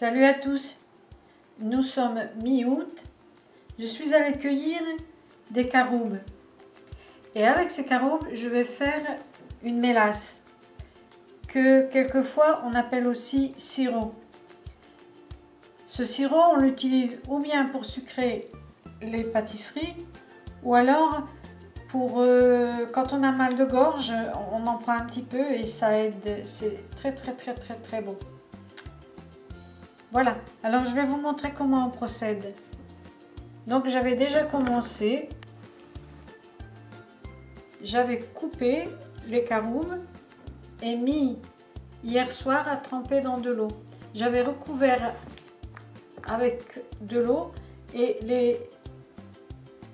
Salut à tous, nous sommes mi-août, je suis allée cueillir des caroubes et avec ces caroubes je vais faire une mélasse que quelquefois on appelle aussi sirop. Ce sirop on l'utilise ou bien pour sucrer les pâtisseries ou alors pour quand on a mal de gorge on en prend un petit peu et ça aide, c'est très bon. Voilà, alors je vais vous montrer comment on procède. Donc j'avais déjà commencé, j'avais coupé les caroubes et mis hier soir à tremper dans de l'eau. J'avais recouvert avec de l'eau et les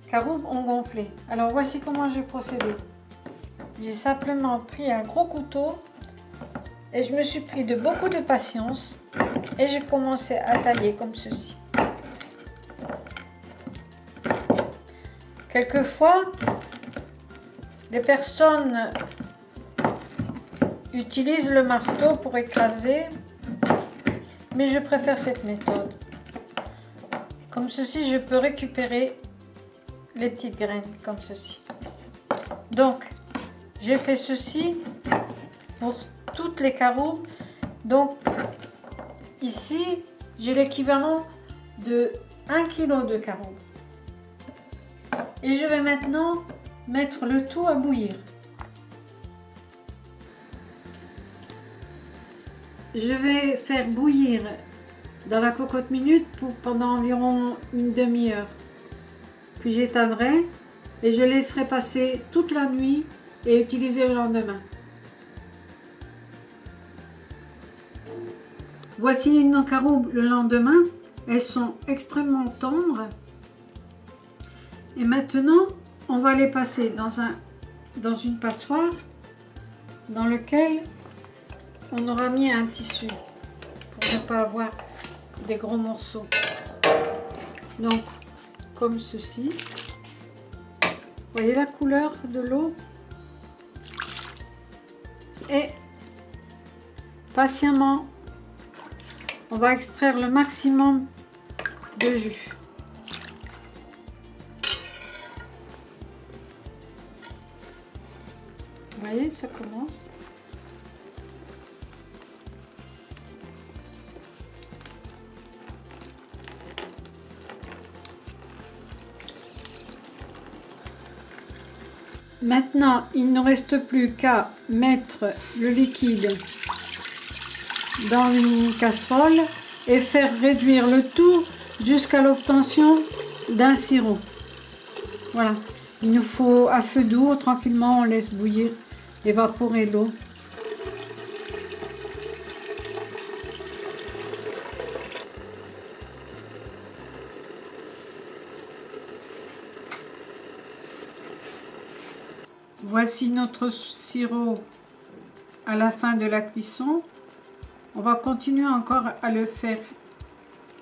caroubes ont gonflé. Alors voici comment j'ai procédé. J'ai simplement pris un gros couteau et je me suis pris de beaucoup de patience et j'ai commencé à tailler comme ceci. Quelquefois, des personnes utilisent le marteau pour écraser, mais je préfère cette méthode. Comme ceci, je peux récupérer les petites graines comme ceci. Donc, j'ai fait ceci pour toutes les caroubes. Donc, ici, j'ai l'équivalent de 1 kg de caroubes. Et je vais maintenant mettre le tout à bouillir. Je vais faire bouillir dans la cocotte minute pendant environ une demi-heure. Puis j'éteindrai et je laisserai passer toute la nuit et utiliser le lendemain. Voici nos caroubes le lendemain. Elles sont extrêmement tendres. Et maintenant, on va les passer dans une passoire dans laquelle on aura mis un tissu pour ne pas avoir des gros morceaux. Donc, comme ceci. Voyez la couleur de l'eau? Et patiemment, on va extraire le maximum de jus. Vous voyez, ça commence. Maintenant, il ne reste plus qu'à mettre le liquide dans une casserole et faire réduire le tout jusqu'à l'obtention d'un sirop. Voilà, il nous faut à feu doux, tranquillement, on laisse bouillir, évaporer l'eau. Voici notre sirop à la fin de la cuisson. On va continuer encore à le faire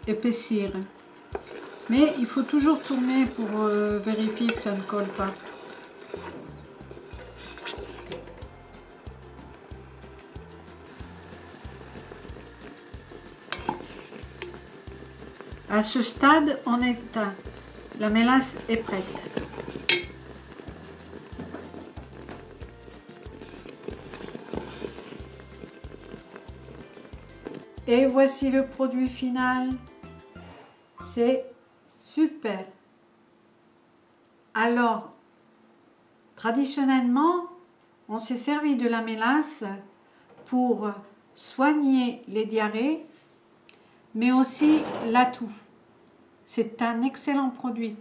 épaissir. Mais il faut toujours tourner pour vérifier que ça ne colle pas. À ce stade, on est éteint. La mélasse est prête. Et voici le produit final. C'est super. Alors, traditionnellement, on s'est servi de la mélasse pour soigner les diarrhées, mais aussi la toux. C'est un excellent produit,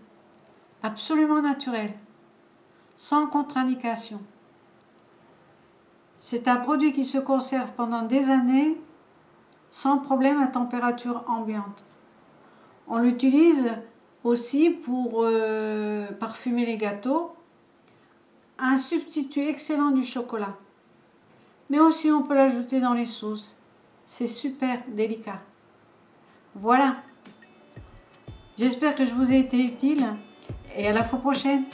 absolument naturel, sans contre-indication. C'est un produit qui se conserve pendant des années, sans problème à température ambiante. On l'utilise aussi pour parfumer les gâteaux, un substitut excellent du chocolat. Mais aussi on peut l'ajouter dans les sauces. C'est super délicat. Voilà. J'espère que je vous ai été utile et à la fois prochaine.